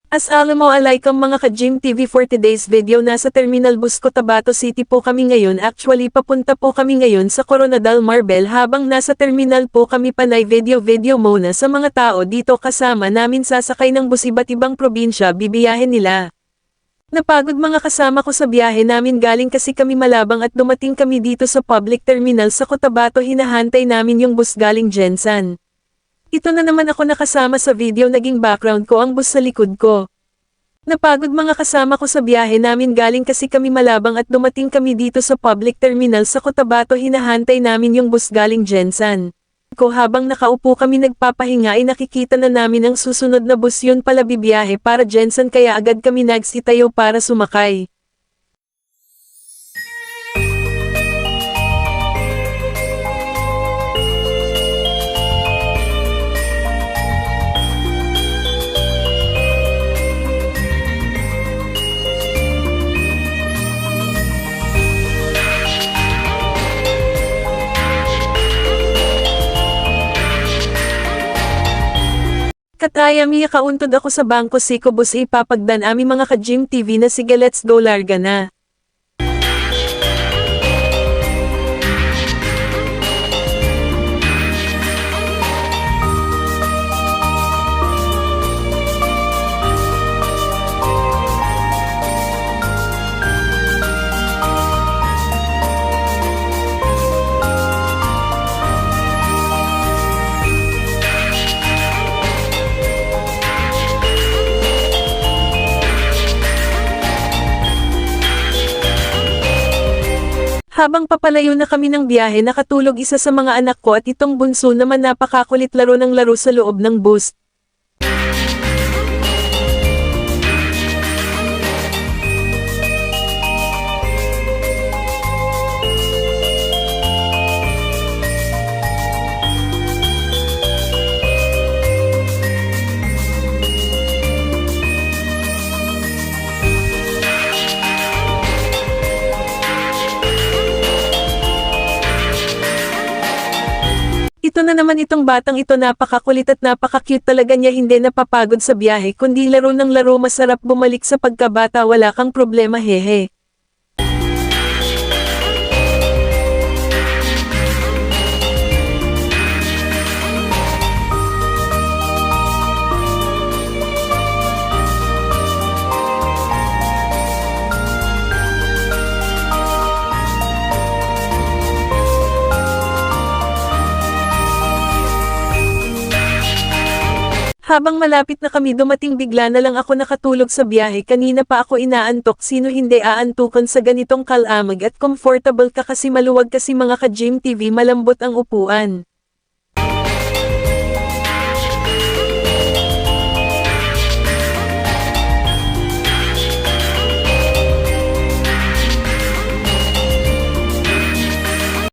Assalamualaikum mga ka-Gym TV for today's video. Nasa Terminal Bus Cotabato City po kami ngayon. Actually papunta po kami ngayon sa Coronadal Marbel. Habang nasa terminal po kami, panay video muna sa mga tao dito, kasama namin sasakay ng bus iba't ibang probinsya, bibiyahin nila. Napagod mga kasama ko sa biyahe namin, galing kasi kami Malabang at dumating kami dito sa public terminal sa Cotabato. Hinahantay namin yung bus galing Jensan. Ito na naman ako nakasama sa video, naging background ko ang bus sa likod ko. Napagod mga kasama ko sa biyahe namin, galing kasi kami Malabang at dumating kami dito sa public terminal sa Cotabato. Hinahantay namin yung bus galing Jensan. Habang nakaupo kami nagpapahinga ay nakikita na namin ang susunod na bus, yun pala bibiyahe para Jensan, kaya agad kami nagsitayo para sumakay. Kataya miya kauntod ako sa bangko siko bus ipapagdan ami mga ka-Gym TV na sige, let's go, larga na. Habang papalayo na kami ng biyahe, nakatulog isa sa mga anak ko at itong bunso naman napakakulit laro ng laro sa loob ng bus. Ito na naman itong batang ito, napakakulit at napaka-cute talaga niya, hindi napapagod sa biyahe kundi laro ng laro. Masarap bumalik sa pagkabata, wala kang problema, hehe. Habang malapit na kami dumating, bigla na lang ako nakatulog sa biyahe. Kanina pa ako inaantok, sino hindi aantukan sa ganitong kalamag at comfortable ka kasi maluwag kasi mga ka-Gym TV, malambot ang upuan.